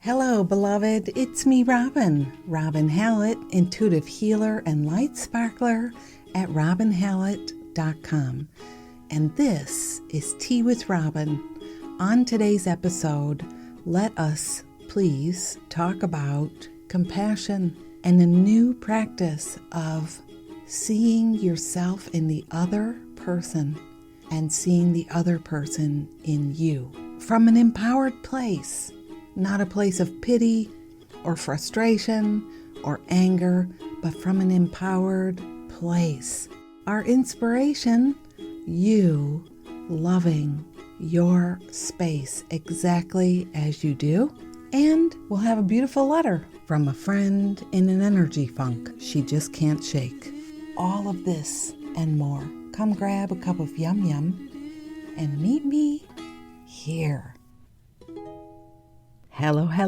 Hello, beloved. It's me, Robin Hallett, intuitive healer and light sparkler at robinhallett.com. And this is Tea with Robin. On today's episode, let us please talk about compassion and a new practice of seeing yourself in the other person and seeing the other person in you from an empowered place. Not a place of pity or frustration or anger, but from an empowered place. Our inspiration, you loving your space exactly as you do. And we'll have a beautiful letter from a friend in an energy funk she just can't shake. All of this and more. Come grab a cup of yum yum and meet me here. Hello. Hi,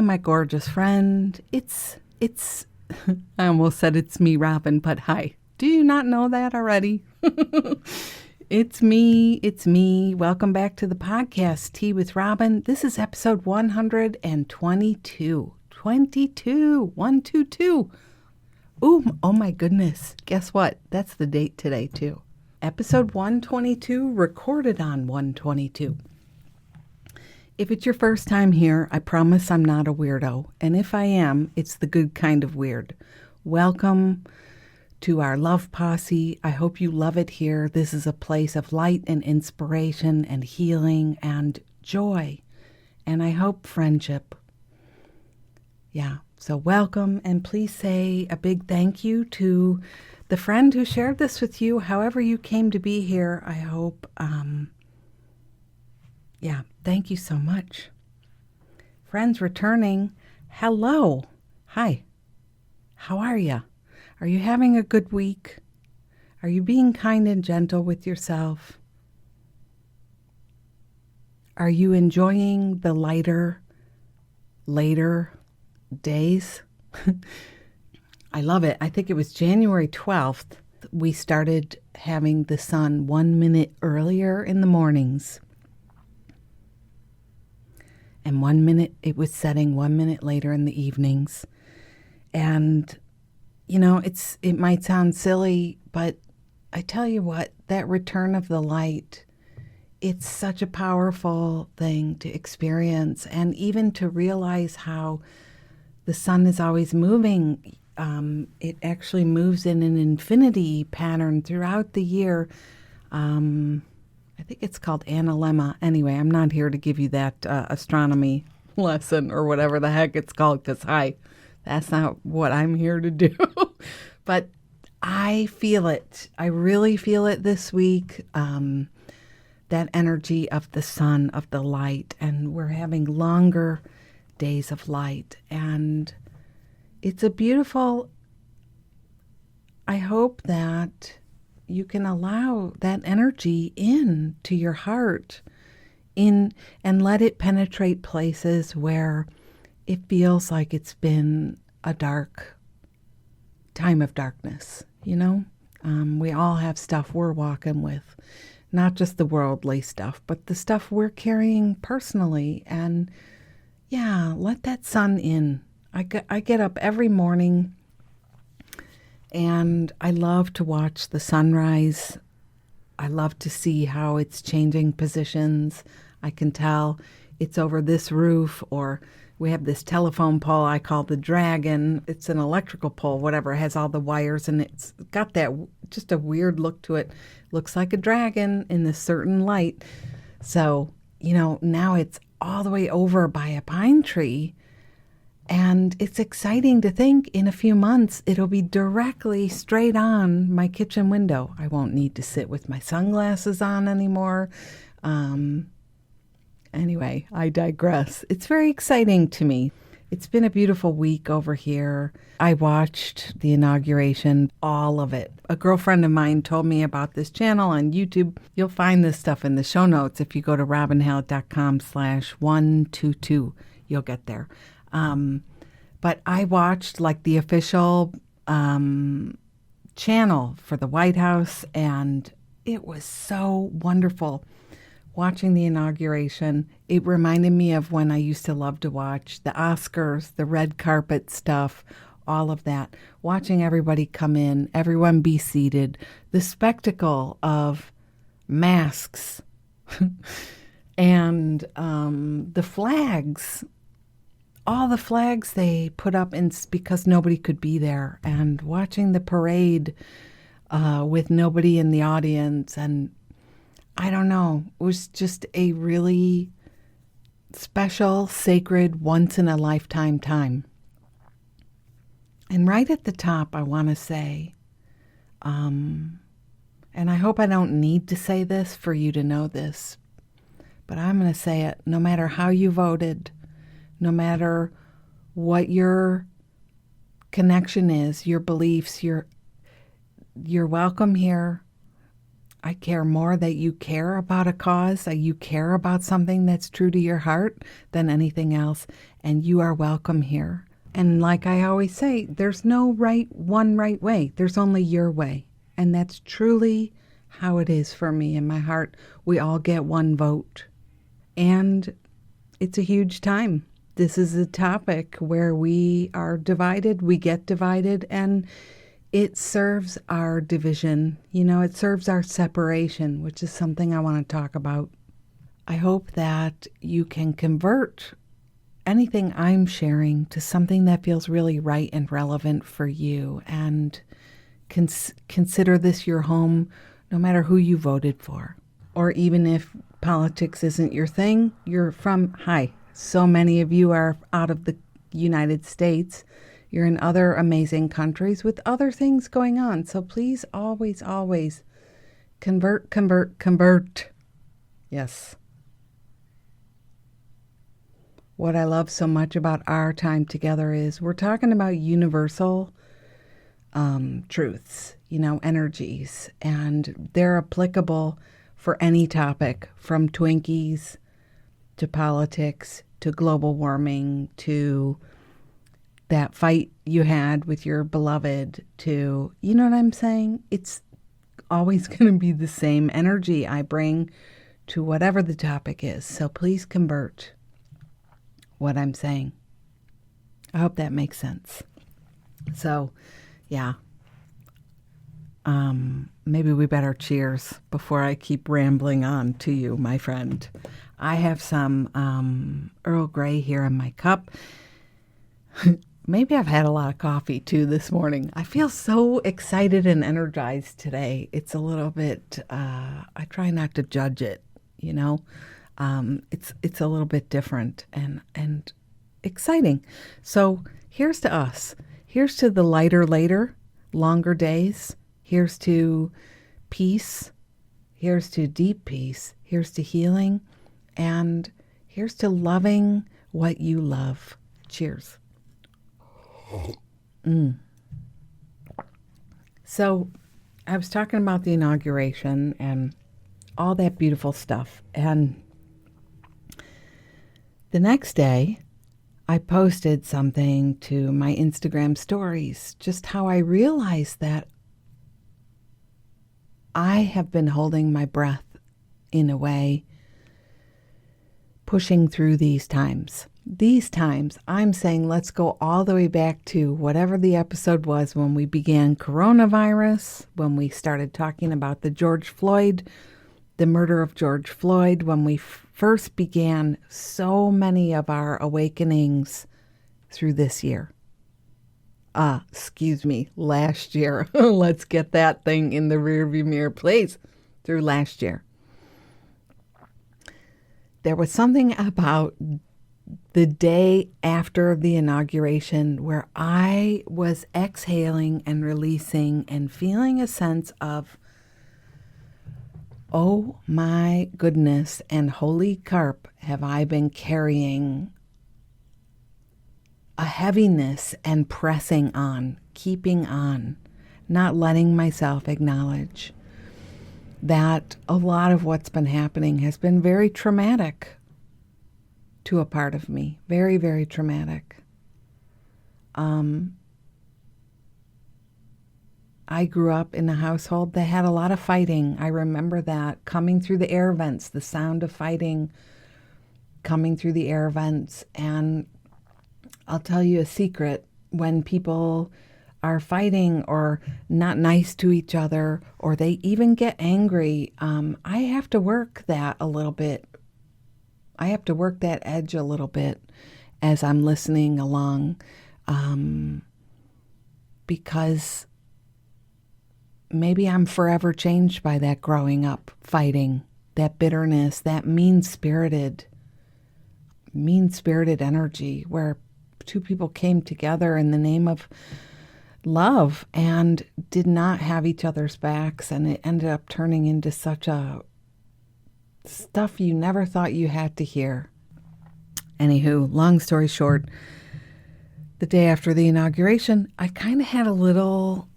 my gorgeous friend. It's, I almost said it's me, Robin, but hi. Do you not know that already? It's me. Welcome back to the podcast, Tea with Robin. This is episode 122. 122. Ooh, oh my goodness. Guess what? That's the date today, too. Episode 122, recorded on 122. If it's your first time here, I promise I'm not a weirdo. And if I am, it's the good kind of weird. Welcome to our love posse. I hope you love it here. This is a place of light and inspiration and healing and joy. And I hope friendship. Yeah, so welcome. And please say a big thank you to the friend who shared this with you. However you came to be here, I hope... thank you so much. Friends returning, hello. Hi. How are you? Are you having a good week? Are you being kind and gentle with yourself? Are you enjoying the later days? I love it. I think it was January 12th. We started having the sun 1 minute earlier in the mornings. And 1 minute it was setting 1 minute later in the evenings. And, you know, it might sound silly, but I tell you what, that return of the light, it's such a powerful thing to experience. And even to realize how the sun is always moving. It actually moves in an infinity pattern throughout the year. I think it's called analemma. Anyway, I'm not here to give you that astronomy lesson or whatever the heck it's called, because that's not what I'm here to do. But I feel it. I really feel it this week, that energy of the sun, of the light, and we're having longer days of light. And it's a beautiful, I hope that you can allow that energy in to your heart and let it penetrate places where it feels like it's been a dark time of darkness, you know? We all have stuff we're walking with, not just the worldly stuff, but the stuff we're carrying personally. And yeah, let that sun in. I get up every morning and I love to watch the sunrise. I love to see how it's changing positions. I can tell it's over this roof, or we have this telephone pole I call the dragon. It's an electrical pole, whatever. It has all the wires, and it's got that just a weird look to it. Looks like a dragon in this certain light. So, you know, now it's all the way over by a pine tree. And it's exciting to think in a few months it'll be directly straight on my kitchen window. I won't need to sit with my sunglasses on anymore. Anyway, I digress. It's very exciting to me. It's been a beautiful week over here. I watched the inauguration, all of it. A girlfriend of mine told me about this channel on YouTube. You'll find this stuff in the show notes. If you go to robinhallett.com/122, you'll get there. But I watched like the official channel for the White House, and it was so wonderful watching the inauguration, it reminded me of when I used to love to watch the Oscars, the red carpet stuff, all of that. Watching everybody come in, everyone be seated, the spectacle of masks and the flags, all the flags they put up because nobody could be there, and watching the parade with nobody in the audience. And I don't know, it was just a really special, sacred, once-in-a-lifetime time. And right at the top, I want to say, and I hope I don't need to say this for you to know this, but I'm going to say it. No matter how you voted, no matter what your connection is, your beliefs, you're welcome here. I care more that you care about a cause, that you care about something that's true to your heart than anything else, and you are welcome here. And like I always say, there's no one right way. There's only your way. And that's truly how it is for me in my heart. We all get one vote. And it's a huge time. This is a topic where we are divided, we get divided, and it serves our division. It serves our separation, which is something I want to talk about. I hope that you can convert anything I'm sharing to something that feels really right and relevant for you, and consider this your home, no matter who you voted for. Or even if politics isn't your thing, so many of you are out of the United States. You're in other amazing countries with other things going on. So please always, always convert. Yes. What I love so much about our time together is we're talking about universal truths, energies, and they're applicable for any topic, from Twinkies to politics to global warming to that fight you had with your beloved to, you know what I'm saying? It's always going to be the same energy I bring to whatever the topic is. So please convert what I'm saying. I hope that makes sense. So, yeah. Maybe we better cheers before I keep rambling on to you, my friend. I have some Earl Grey here in my cup. Maybe I've had a lot of coffee too this morning. I feel so excited and energized today. It's a little bit, I try not to judge it, it's a little bit different and exciting. So here's to us. Here's to the lighter later, longer days. Here's to peace. Here's to deep peace. Here's to healing. And here's to loving what you love. Cheers. So I was talking about the inauguration and all that beautiful stuff. And the next day, I posted something to my Instagram stories, just how I realized that I have been holding my breath in a way, pushing through these times. These times, I'm saying let's go all the way back to whatever the episode was when we began coronavirus, when we started talking about the murder of George Floyd, when we first began so many of our awakenings through this year. Last year. Let's get that thing in the rearview mirror, please. Through last year. There was something about the day after the inauguration where I was exhaling and releasing and feeling a sense of, oh my goodness, and holy carp, have I been carrying a heaviness and pressing on, keeping on, not letting myself acknowledge that a lot of what's been happening has been very traumatic to a part of me. Very, very traumatic. I grew up in a household that had a lot of fighting. I remember that coming through the air vents, the sound of fighting coming through the air vents. And I'll tell you a secret: when people are fighting or not nice to each other, or they even get angry, I have to work that a little bit. I have to work that edge a little bit as I'm listening along, because maybe I'm forever changed by that growing up fighting, that bitterness, that mean-spirited energy where two people came together in the name of love and did not have each other's backs, and it ended up turning into such a stuff you never thought you had to hear. Anywho, long story short, the day after the inauguration, I kind of had a little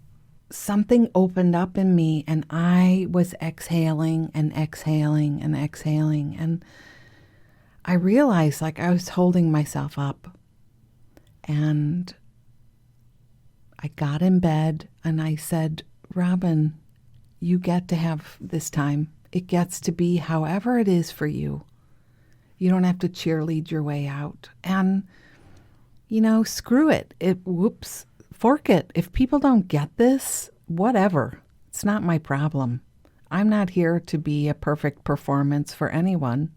something opened up in me, and I was exhaling and exhaling and exhaling, and I realized like I was holding myself up. And I got in bed and I said, Robin, you get to have this time. It gets to be however it is for you. You don't have to cheerlead your way out. And, screw it. Fork it. If people don't get this, whatever. It's not my problem. I'm not here to be a perfect performance for anyone.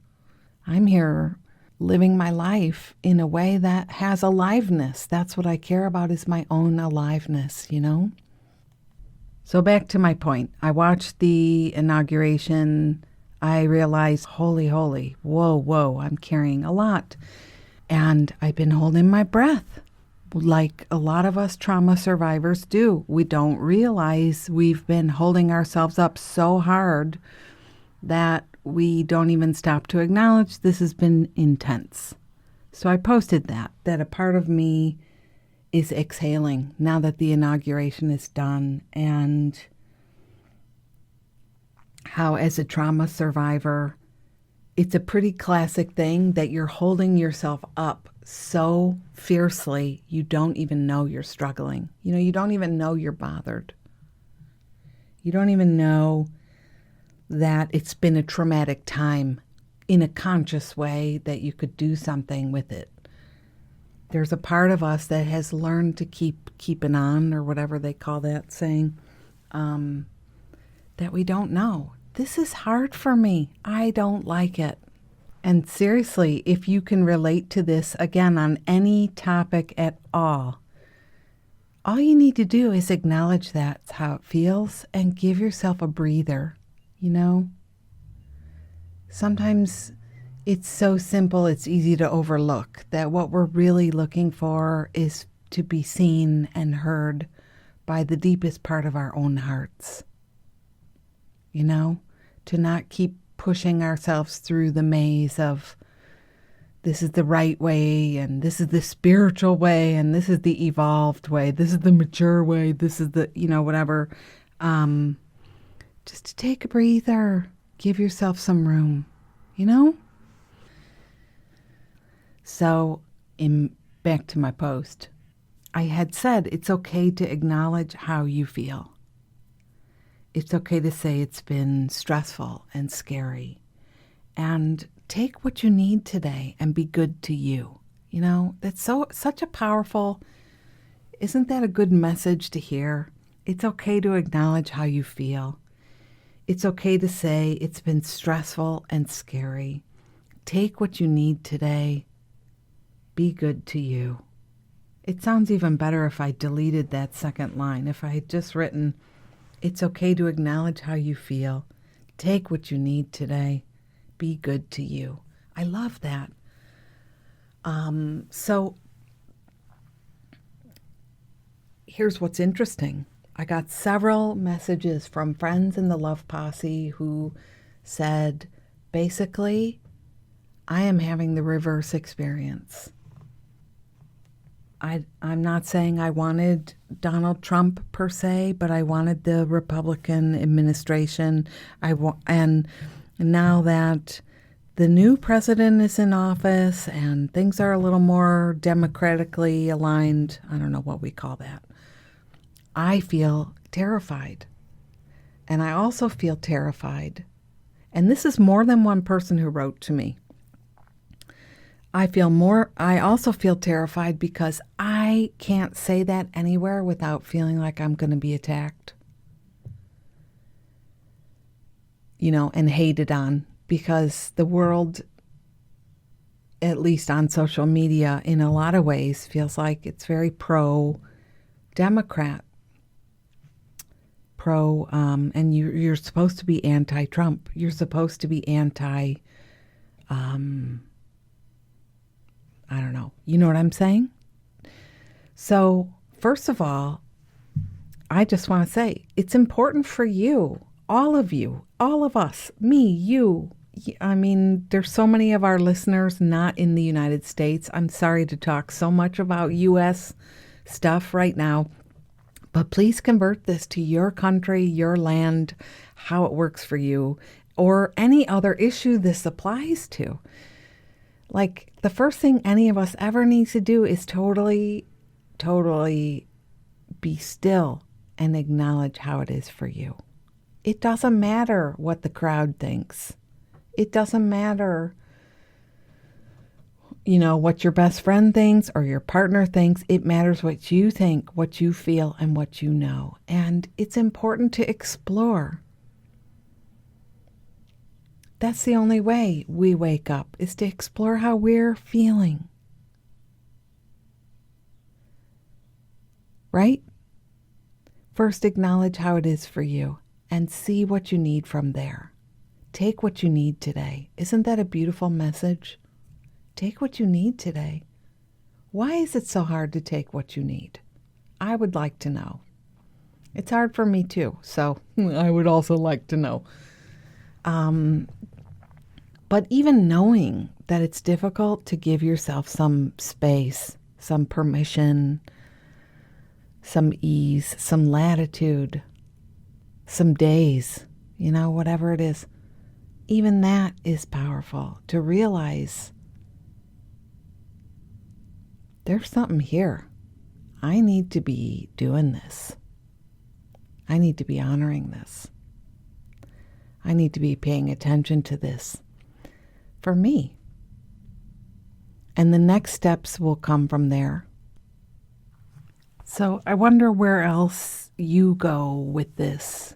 I'm here living my life in a way that has aliveness. That's what I care about, is my own aliveness, So back to my point. I watched the inauguration. I realized, holy, whoa, I'm carrying a lot. And I've been holding my breath like a lot of us trauma survivors do. We don't realize we've been holding ourselves up so hard that we don't even stop to acknowledge this has been intense. So I posted that a part of me is exhaling now that the inauguration is done, and how as a trauma survivor, it's a pretty classic thing that you're holding yourself up so fiercely you don't even know you're struggling. You don't even know you're bothered. You don't even know that it's been a traumatic time in a conscious way that you could do something with it. There's a part of us that has learned to keep it on, or whatever they call that saying, that we don't know. This is hard for me. I don't like it. And seriously, if you can relate to this, again, on any topic at all you need to do is acknowledge that's how it feels and give yourself a breather. Sometimes it's so simple, it's easy to overlook that what we're really looking for is to be seen and heard by the deepest part of our own hearts. To not keep pushing ourselves through the maze of this is the right way, and this is the spiritual way, and this is the evolved way, this is the mature way, this is the, whatever. Just to take a breather, give yourself some room, So, back to my post, I had said it's okay to acknowledge how you feel. It's okay to say it's been stressful and scary, and take what you need today and be good to you. That's such a powerful, isn't that a good message to hear? It's okay to acknowledge how you feel. It's okay to say it's been stressful and scary. Take what you need today. Be good to you. It sounds even better if I deleted that second line. If I had just written, it's okay to acknowledge how you feel. Take what you need today. Be good to you. I love that. So here's what's interesting. I got several messages from friends in the Love Posse who said, basically, I am having the reverse experience. I'm not saying I wanted Donald Trump per se, but I wanted the Republican administration. And now that the new president is in office and things are a little more democratically aligned, I don't know what we call that, I feel terrified. And I also feel terrified. And this is more than one person who wrote to me. I also feel terrified because I can't say that anywhere without feeling like I'm going to be attacked. And hated on, because the world, at least on social media, in a lot of ways, feels like it's very pro-Democrat. And you're supposed to be anti-Trump. You're supposed to be anti, I don't know. You know what I'm saying? So, first of all, I just want to say, it's important for you, all of us, me, you. I mean, there's so many of our listeners not in the United States. I'm sorry to talk so much about U.S. stuff right now, but please convert this to your country, your land, how it works for you, or any other issue this applies to. Like, the first thing any of us ever needs to do is totally be still and acknowledge how it is for you. It doesn't matter what the crowd thinks. It doesn't matter, what your best friend thinks or your partner thinks. It matters what you think, what you feel, and what you know. And it's important to explore. That's the only way we wake up, is to explore how we're feeling. Right? First, acknowledge how it is for you and see what you need from there. Take what you need today. Isn't that a beautiful message? Take what you need today. Why is it so hard to take what you need? I would like to know. It's hard for me too, so I would also like to know. But even knowing that it's difficult, to give yourself some space, some permission, some ease, some latitude, some days, whatever it is, even that is powerful, to realize there's something here. I need to be doing this. I need to be honoring this. I need to be paying attention to this for me. And the next steps will come from there. So I wonder where else you go with this,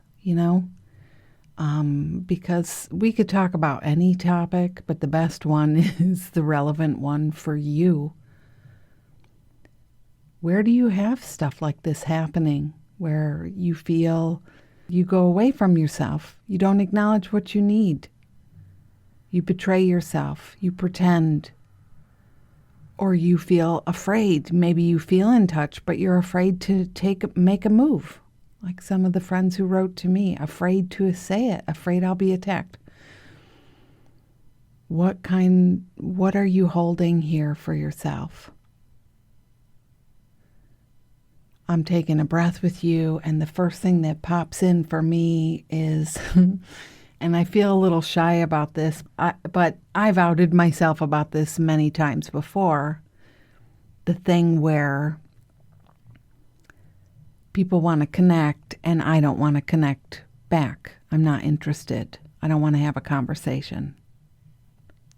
because we could talk about any topic, but the best one is the relevant one for you. Where do you have stuff like this happening, where you feel you go away from yourself? You don't acknowledge what you need. You betray yourself. You pretend. Or you feel afraid. Maybe you feel in touch, but you're afraid to make a move. Like some of the friends who wrote to me, afraid to say it, afraid I'll be attacked. What are you holding here for yourself? I'm taking a breath with you, and the first thing that pops in for me is, and I feel a little shy about this, but I've outed myself about this many times before, the thing where people want to connect and I don't want to connect back. I'm not interested. I don't want to have a conversation.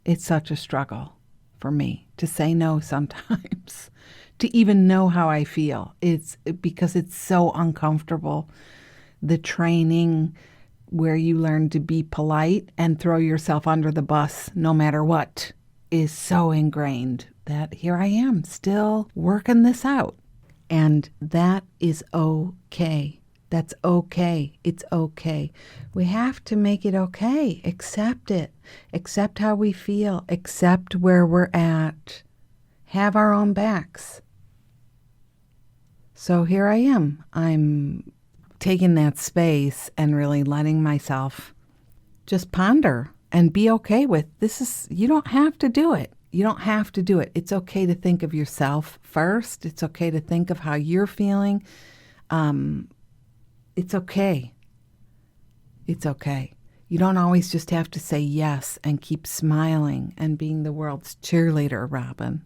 It's such a struggle for me to say no sometimes, to even know how I feel. It's because it's so uncomfortable. The training where you learn to be polite and throw yourself under the bus no matter what is so ingrained that here I am still working this out. And that is okay. That's okay. It's okay. We have to make it okay. Accept it. Accept how we feel. Accept where we're at. Have our own backs. So here I am. I'm taking that space and really letting myself just ponder and be okay with this. You don't have to do it. You don't have to do it. It's okay to think of yourself first. It's okay to think of how you're feeling. It's okay. It's okay. You don't always just have to say yes and keep smiling and being the world's cheerleader, Robin.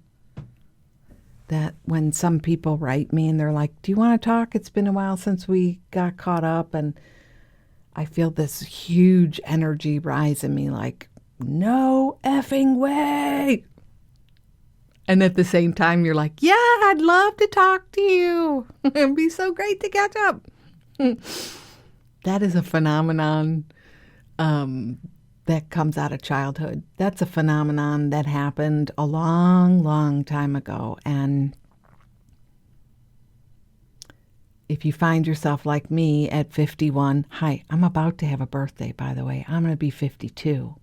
that when some people write me and they're like, do you want to talk? It's been a while since we got caught up. And I feel this huge energy rise in me like, no effing way. And at the same time, you're like, yeah, I'd love to talk to you. It'd be so great to catch up. That is a phenomenon that comes out of childhood. That's a phenomenon that happened a long, long time ago. And if you find yourself like me at 51, hi, I'm about to have a birthday, by the way. I'm going to be 52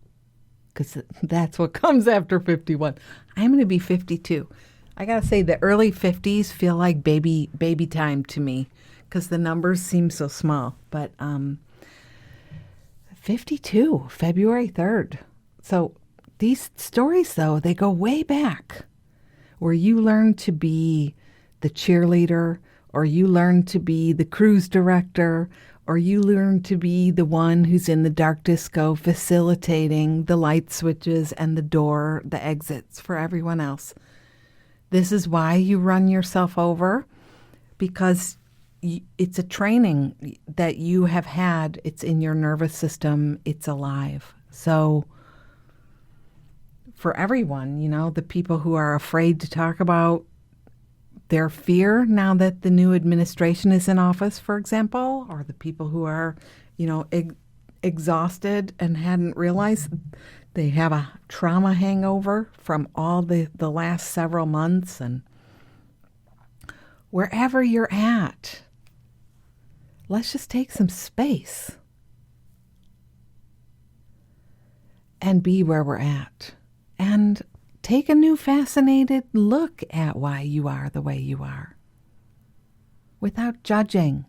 because that's what comes after 51. I'm going to be 52. I got to say the early 50s feel like baby time to me because the numbers seem so small. But 52, February 3rd. So these stories, though, they go way back where you learn to be the cheerleader, or you learn to be the cruise director, or you learn to be the one who's in the dark disco facilitating the light switches and the exits for everyone else. This is why you run yourself over, because it's a training that you have had. It's in your nervous system. It's alive. So for everyone, the people who are afraid to talk about their fear now that the new administration is in office, for example, or the people who are, exhausted and hadn't realized they have a trauma hangover from all the last several months, and wherever you're at, let's just take some space and be where we're at and take a new fascinated look at why you are the way you are without judging.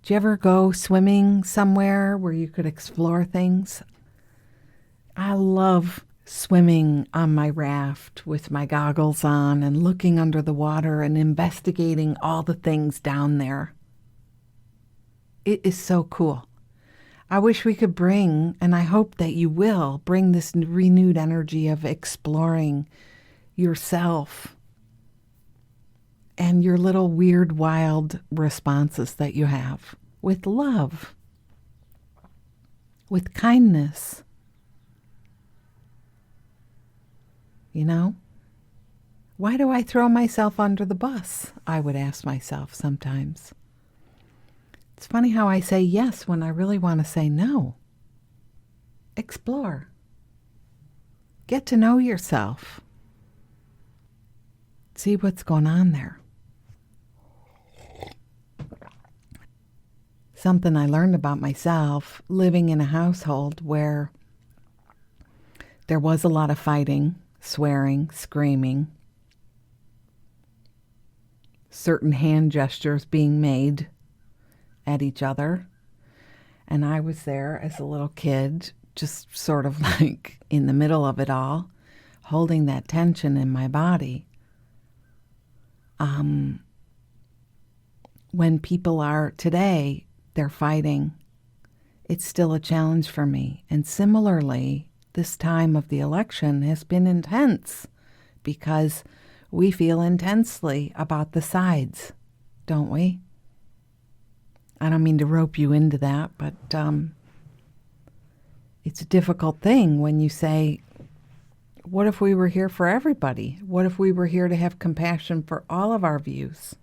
Do you ever go swimming somewhere where you could explore things? I love swimming on my raft with my goggles on and looking under the water and investigating all the things down there. It is so cool. I wish we could bring, and I hope that you will, bring this renewed energy of exploring yourself and your little weird, wild responses that you have with love, with kindness. Why do I throw myself under the bus? I would ask myself sometimes. It's funny how I say yes when I really want to say no. Explore. Get to know yourself. See what's going on there. Something I learned about myself living in a household where there was a lot of fighting, swearing, screaming, certain hand gestures being made at each other. And I was there as a little kid, just sort of like in the middle of it all, holding that tension in my body. When people are today, they're fighting. It's still a challenge for me. And similarly, this time of the election has been intense because we feel intensely about the sides, don't we? I don't mean to rope you into that, but it's a difficult thing when you say, what if we were here for everybody? What if we were here to have compassion for all of our views?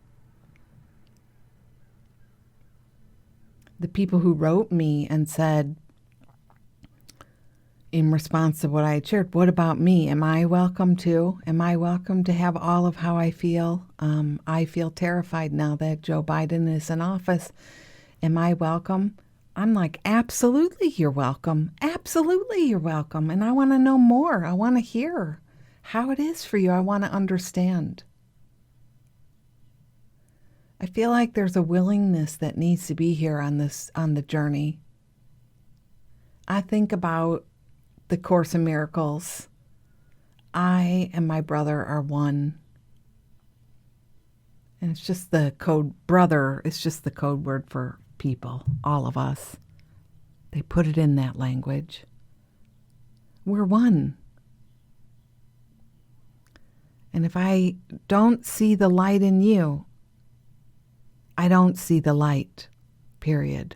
The people who wrote me and said, in response to what I had shared, what about me? Am I welcome too? Am I welcome to have all of how I feel? I feel terrified now that Joe Biden is in office. Am I welcome? I'm like, absolutely, you're welcome. Absolutely, you're welcome. And I want to know more. I want to hear how it is for you. I want to understand. I feel like there's a willingness that needs to be here on the journey. I think about the Course in Miracles. I and my brother are one. And it's just the code, brother, it's just the code word for people, all of us. They put it in that language. We're one. And if I don't see the light in you, I don't see the light, period.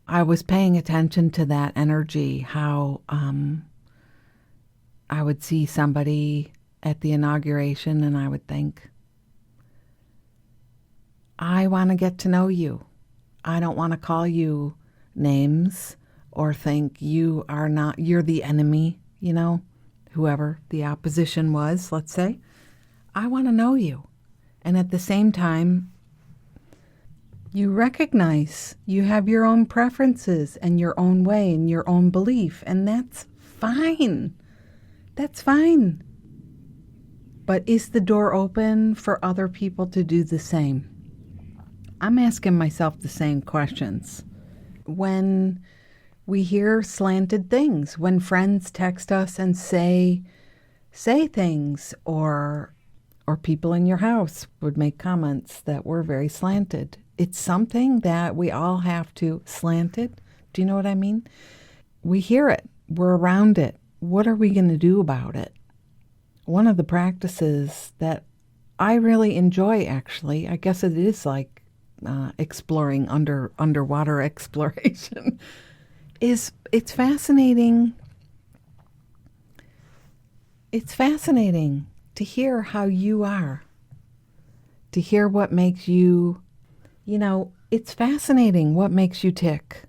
I was paying attention to that energy, how I would see somebody at the inauguration and I would think, I want to get to know you. I don't want to call you names or think you're the enemy, whoever the opposition was, let's say. I want to know you. And at the same time, you recognize you have your own preferences and your own way and your own belief, and that's fine. That's fine. But is the door open for other people to do the same? I'm asking myself the same questions. When we hear slanted things, when friends text us and say things, or people in your house would make comments that were very slanted. It's something that we all have to slanted. Do you know what I mean? We hear it. We're around it. What are we going to do about it? One of the practices that I really enjoy, actually, I guess it is like exploring underwater exploration, it's fascinating. It's fascinating to hear how you are, to hear what makes you, it's fascinating what makes you tick.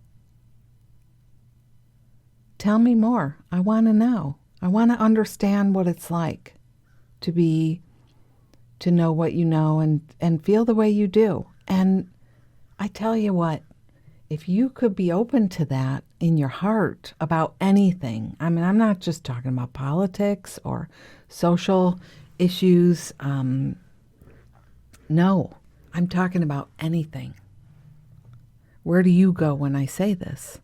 Tell me more. I want to know. I want to understand what it's like to know what you know and feel the way you do. And I tell you what, if you could be open to that in your heart about anything, I mean, I'm not just talking about politics or social issues. No, I'm talking about anything. Where do you go when I say this?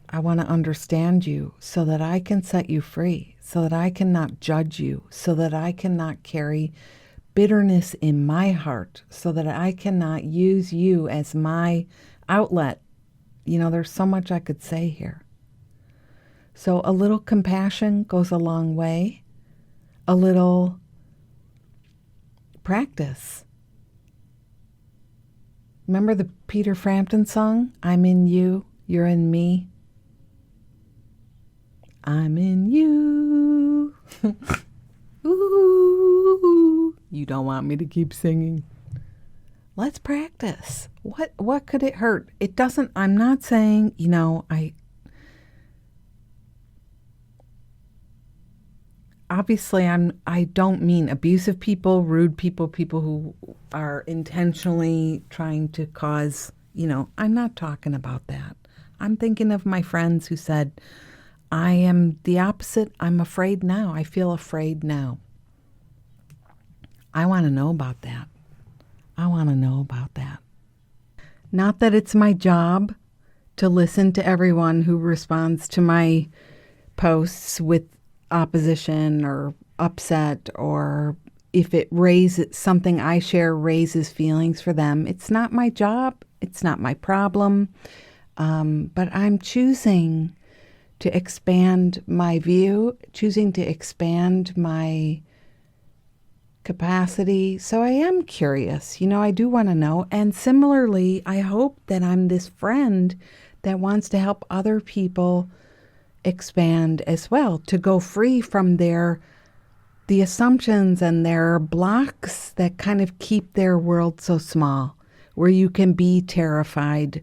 I want to understand you so that I can set you free, so that I cannot judge you, so that I cannot carry bitterness in my heart, so that I cannot use you as my outlet. There's so much I could say here. So a little compassion goes a long way. A little practice. Remember the Peter Frampton song, I'm in you, you're in me. I'm in you. Ooh, you don't want me to keep singing. Let's practice. What could it hurt? It doesn't, I'm not saying, obviously I don't mean abusive people, rude people, people who are intentionally trying to cause, I'm not talking about that. I'm thinking of my friends who said, I am the opposite. I'm afraid now. I feel afraid now. I want to know about that. I want to know about that. Not that it's my job to listen to everyone who responds to my posts with opposition or upset, or if it raises something I share raises feelings for them. It's not my job. It's not my problem. But I'm choosing to expand my view, choosing to expand my capacity. So I am curious. I do want to know. And similarly, I hope that I'm this friend that wants to help other people expand as well, to go free from the assumptions and their blocks that kind of keep their world so small, where you can be terrified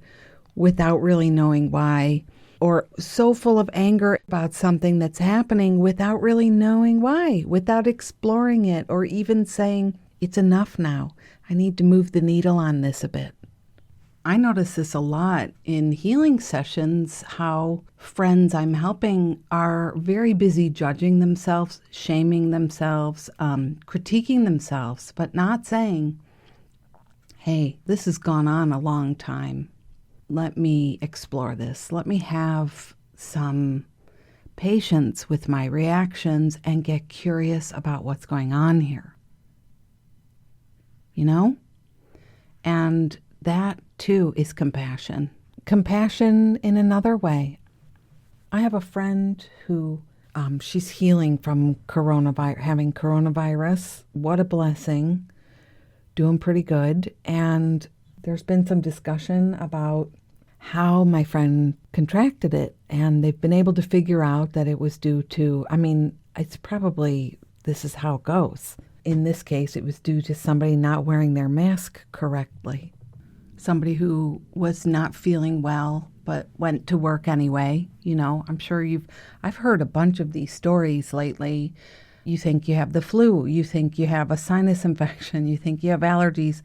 without really knowing why, or so full of anger about something that's happening without really knowing why, without exploring it, or even saying, it's enough now. I need to move the needle on this a bit. I notice this a lot in healing sessions, how friends I'm helping are very busy judging themselves, shaming themselves, critiquing themselves, but not saying, hey, this has gone on a long time. Let me explore this. Let me have some patience with my reactions and get curious about what's going on here. And that too is compassion. Compassion in another way. I have a friend who she's healing from having coronavirus. What a blessing. Doing pretty good. And there's been some discussion about how my friend contracted it. And they've been able to figure out that it was due to, this is how it goes. In this case, it was due to somebody not wearing their mask correctly. Somebody who was not feeling well, but went to work anyway. I'm sure I've heard a bunch of these stories lately. You think you have the flu, you think you have a sinus infection, you think you have allergies.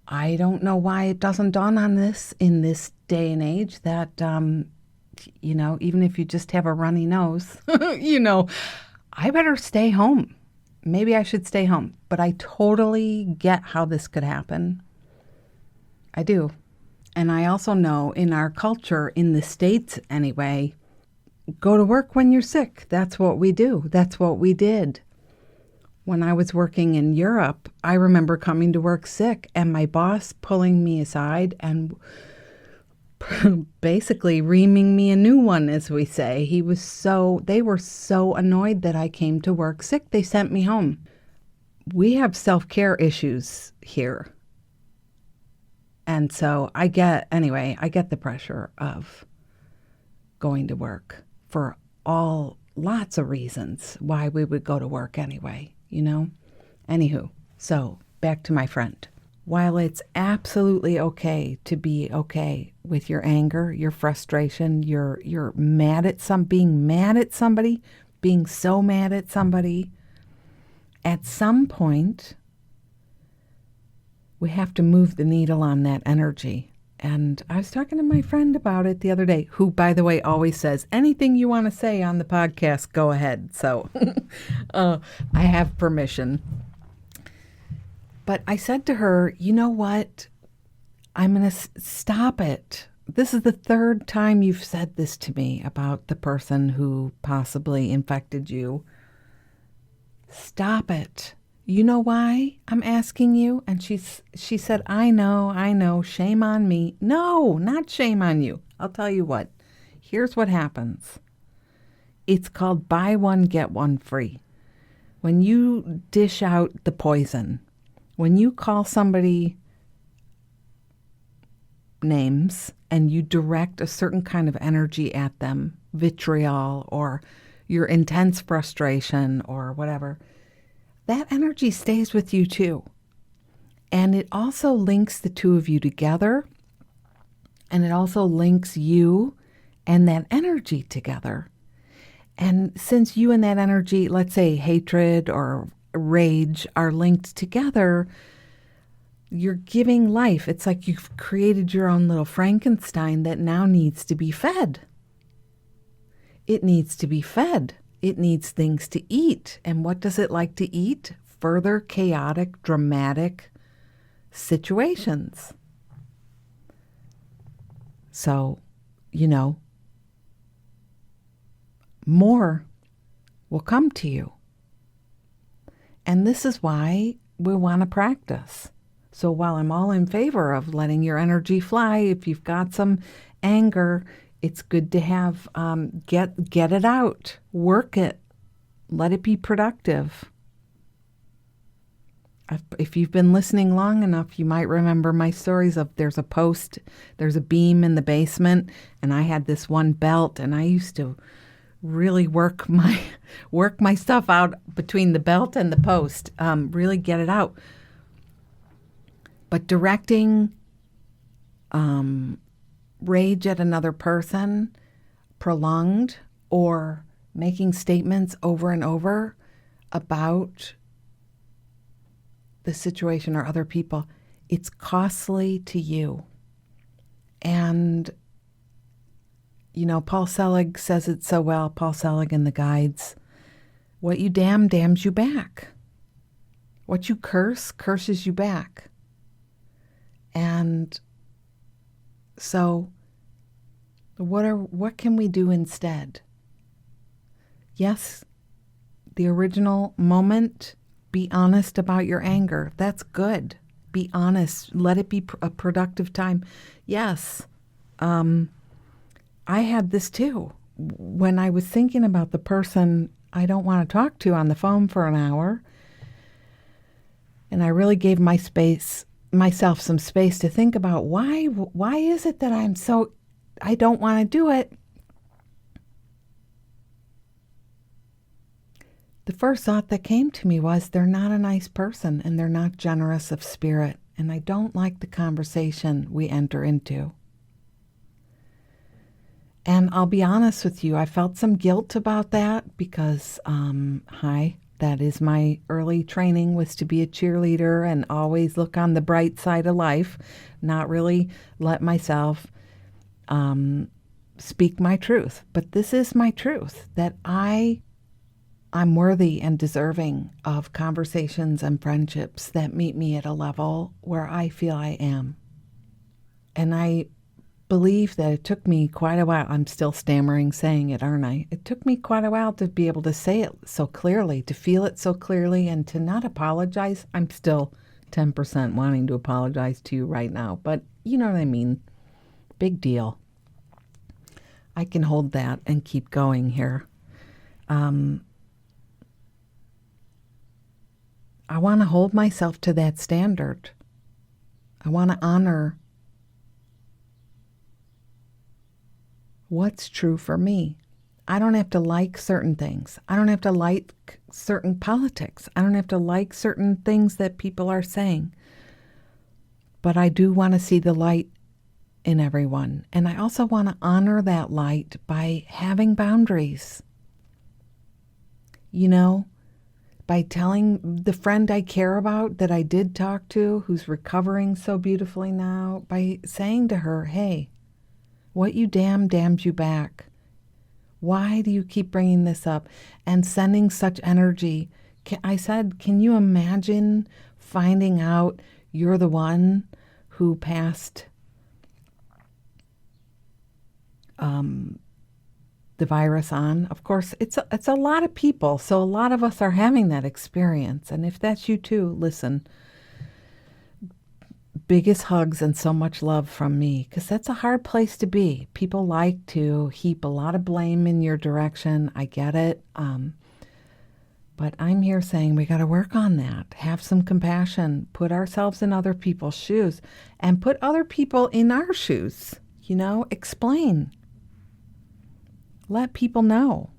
I don't know why it doesn't dawn on this in this day and age that, even if you just have a runny nose, I better stay home. Maybe I should stay home. But I totally get how this could happen. I do. And I also know in our culture, in the States anyway, go to work when you're sick. That's what we do. That's what we did. When I was working in Europe, I remember coming to work sick and my boss pulling me aside and basically reaming me a new one, as we say. They were so annoyed that I came to work sick. They sent me home. We have self-care issues here. And so I get the pressure of going to work for lots of reasons why we would go to work anyway, Anywho, so back to my friend. While it's absolutely okay to be okay with your anger, your frustration, you're being mad at somebody, being so mad at somebody, at some point, we have to move the needle on that energy. And I was talking to my friend about it the other day, who, by the way, always says, anything you want to say on the podcast, go ahead. So I have permission. But I said to her, you know what? I'm going to stop it. This is the third time you've said this to me about the person who possibly infected you. Stop it. You know why I'm asking you? And she said, I know, shame on me. No, not shame on you. I'll tell you what. Here's what happens. It's called buy one, get one free. When you dish out the poison, when you call somebody names and you direct a certain kind of energy at them, vitriol or your intense frustration or whatever, that energy stays with you too. And it also links the two of you together. And it also links you and that energy together. And since you and that energy, let's say hatred or rage, are linked together, you're giving life. It's like you've created your own little Frankenstein that now needs to be fed. It needs to be fed. It needs things to eat. And what does it like to eat? Further chaotic, dramatic situations. So, more will come to you. And this is why we want to practice. So while I'm all in favor of letting your energy fly, if you've got some anger, it's good to have, get it out, work it, let it be productive. If you've been listening long enough, you might remember my stories of there's a beam in the basement, and I had this one belt, and I used to really work my stuff out between the belt and the post, really get it out. But directing rage at another person, prolonged, or making statements over and over about the situation or other people, it's costly to you. And, Paul Selig says it so well, Paul Selig in the guides, what you damn damns you back. What you curse curses you back. And so what can we do instead? Yes, the original moment, be honest about your anger. That's good. Be honest. Let it be a productive time. Yes. I had this too. When I was thinking about the person I don't want to talk to on the phone for an hour, and I really gave myself some space to think about why is it that I don't want to do it. The first thought that came to me was they're not a nice person and they're not generous of spirit, and I don't like the conversation we enter into. And I'll be honest with you, I felt some guilt about that because, that is my early training, was to be a cheerleader and always look on the bright side of life, not really let myself speak my truth. But this is my truth, that I'm worthy and deserving of conversations and friendships that meet me at a level where I feel I am. And I believe that it took me quite a while. I'm still stammering saying it, aren't I? It took me quite a while to be able to say it so clearly, to feel it so clearly, and to not apologize. I'm still 10% wanting to apologize to you right now, but you know what I mean. Big deal. I can hold that and keep going here. I want to hold myself to that standard. I want to honor what's true for me. I don't have to like certain things. I don't have to like certain politics. I don't have to like certain things that people are saying. But I do want to see the light in everyone. And I also want to honor that light by having boundaries. You know, by telling the friend I care about that I did talk to, who's recovering so beautifully now, by saying to her, hey, what you damns you back. Why do you keep bringing this up? And sending such energy. I said, can you imagine finding out you're the one who passed the virus on? Of course, it's a lot of people. So a lot of us are having that experience. And if that's you too, listen. Biggest hugs and so much love from me, because that's a hard place to be. People like to heap a lot of blame in your direction. I get it. But I'm here saying we got to work on that. Have some compassion. Put ourselves in other people's shoes and put other people in our shoes. You know, explain. Let people know.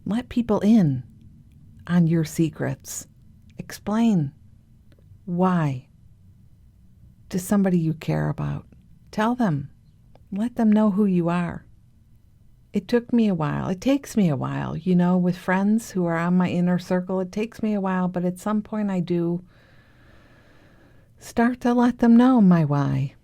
Let people in on your secrets. Explain why to somebody you care about. Tell them. Let them know who you are. It took me a while. It takes me a while, you know, with friends who are on my inner circle. It takes me a while, but at some point I do start to let them know my why.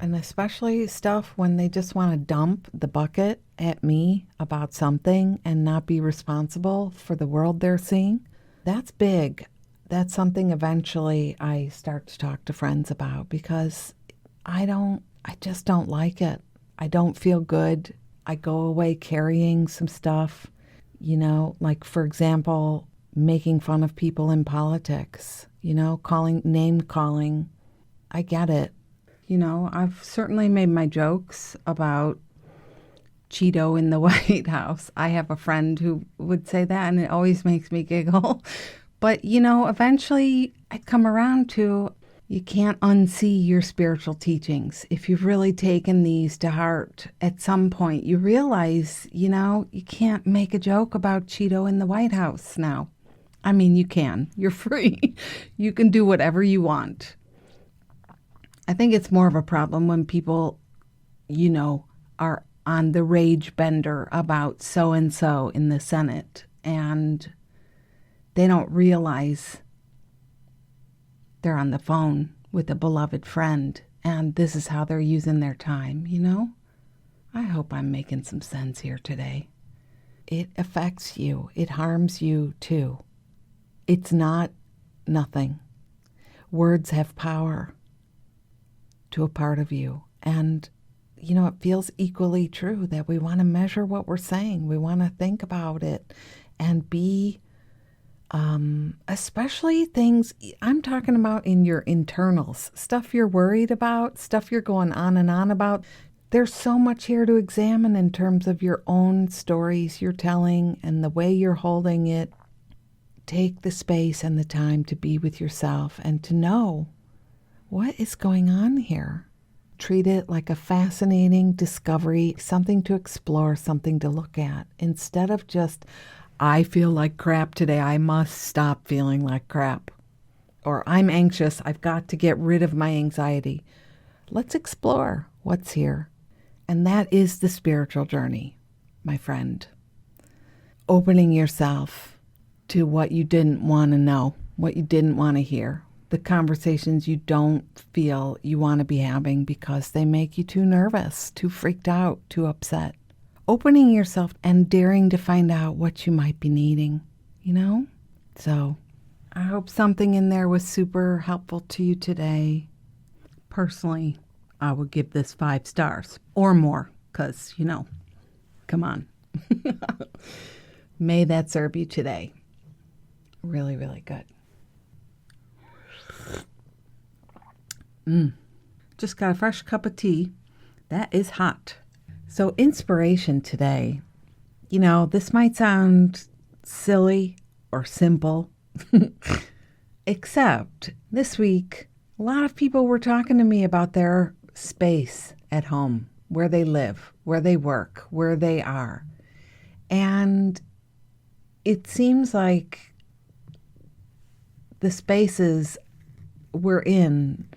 And especially stuff when they just want to dump the bucket at me about something and not be responsible for the world they're seeing. That's big. That's something eventually I start to talk to friends about, because I just don't like it. I don't feel good. I go away carrying some stuff, you know, like, for example, making fun of people in politics, you know, name calling. I get it. You know, I've certainly made my jokes about Cheeto in the White House. I have a friend who would say that, and it always makes me giggle. But, you know, eventually I come around to, you can't unsee your spiritual teachings. If you've really taken these to heart, at some point you realize, you know, you can't make a joke about Cheeto in the White House now. I mean, you can. You're free. You can do whatever you want. I think it's more of a problem when people, you know, are on the rage bender about so-and-so in the Senate, and they don't realize they're on the phone with a beloved friend, and this is how they're using their time, you know? I hope I'm making some sense here today. It affects you. It harms you too. It's not nothing. Words have power to a part of you. And, you know, it feels equally true that we want to measure what we're saying. We want to think about it and be Especially things I'm talking about in your internals, stuff you're worried about, stuff you're going on and on about. There's so much here to examine in terms of your own stories you're telling and the way you're holding it. Take the space and the time to be with yourself and to know what is going on here. Treat it like a fascinating discovery, something to explore, something to look at, instead of just, I feel like crap today, I must stop feeling like crap. Or I'm anxious, I've got to get rid of my anxiety. Let's explore what's here. And that is the spiritual journey, my friend. Opening yourself to what you didn't want to know, what you didn't want to hear, the conversations you don't feel you want to be having because they make you too nervous, too freaked out, too upset. Opening yourself and daring to find out what you might be needing, you know? So I hope something in there was super helpful to you today. Personally, I would give this 5 stars or more because, come on. May that serve you today. Really, really good. Just got a fresh cup of tea. That is hot. So inspiration today, this might sound silly or simple, except this week, a lot of people were talking to me about their space at home, where they live, where they work, where they are. And it seems like the spaces we're in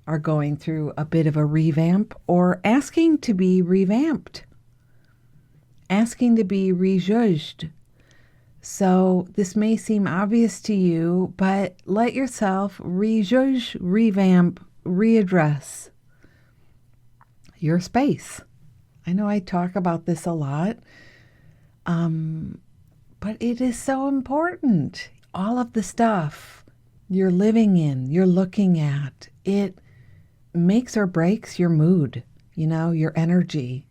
are going through a bit of a revamp or asking to be revamped, asking to be rejudged. So this may seem obvious to you, but let yourself rejudge, revamp, readdress your space. I know I talk about this a lot, but it is so important. All of the stuff you're living in, you're looking at, it makes or breaks your mood, your energy.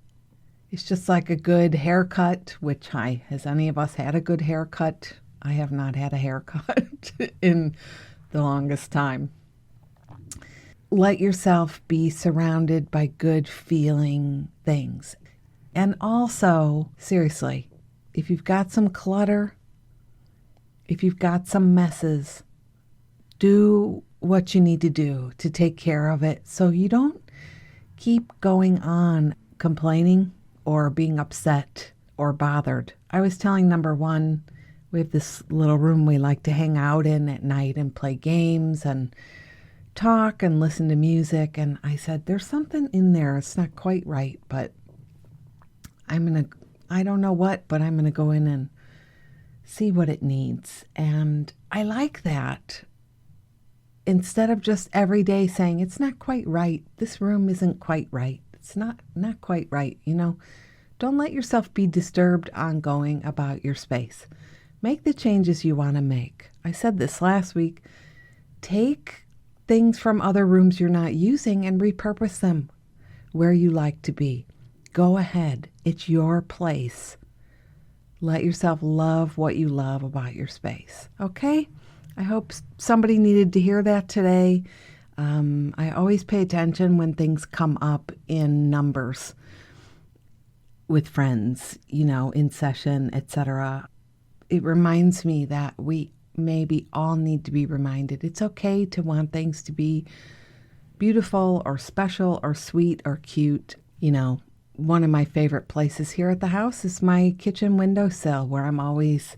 It's just like a good haircut, which has any of us had a good haircut? I have not had a haircut in the longest time. Let yourself be surrounded by good feeling things. And also, seriously, if you've got some clutter, if you've got some messes, do what you need to do to take care of it so you don't keep going on complaining or being upset or bothered. I was telling number one, we have this little room we like to hang out in at night and play games and talk and listen to music. And I said, there's something in there. It's not quite right, but I don't know what, but I'm going to go in and see what it needs. And I like that. Instead of just every day saying, it's not quite right. This room isn't quite right. It's not quite right. Don't let yourself be disturbed ongoing about your space. Make the changes you want to make. I said this last week. Take things from other rooms you're not using and repurpose them where you like to be. Go ahead. It's your place. Let yourself love what you love about your space. Okay? I hope somebody needed to hear that today. I always pay attention when things come up in numbers with friends, in session, etc. It reminds me that we maybe all need to be reminded it's okay to want things to be beautiful or special or sweet or cute. One of my favorite places here at the house is my kitchen windowsill, where I'm always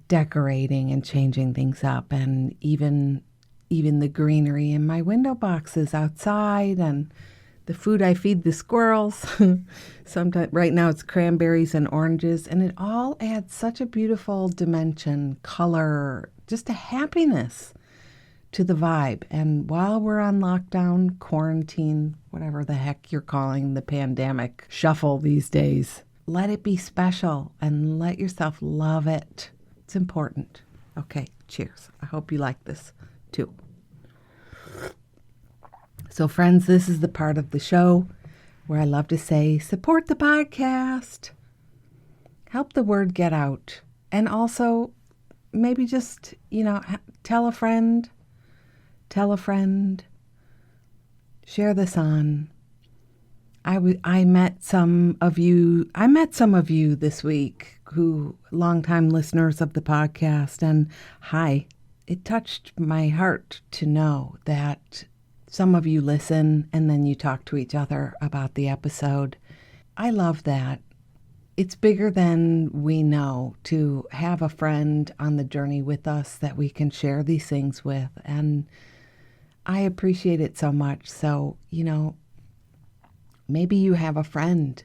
decorating and changing things up, and even the greenery in my window boxes outside and the food I feed the squirrels. Sometimes right now it's cranberries and oranges, and it all adds such a beautiful dimension, color, just a happiness to the vibe. And while we're on lockdown, quarantine, whatever the heck you're calling the pandemic shuffle these days, let it be special and let yourself love it. It's important. Okay, cheers. I hope you like this too. So friends, this is the part of the show where I love to say, support the podcast. Help the word get out. And also maybe just, tell a friend, share this on. I met some of you this week who longtime listeners of the podcast, and hi, it touched my heart to know that some of you listen and then you talk to each other about the episode. I love that. It's bigger than we know to have a friend on the journey with us that we can share these things with, and I appreciate it so much. So, maybe you have a friend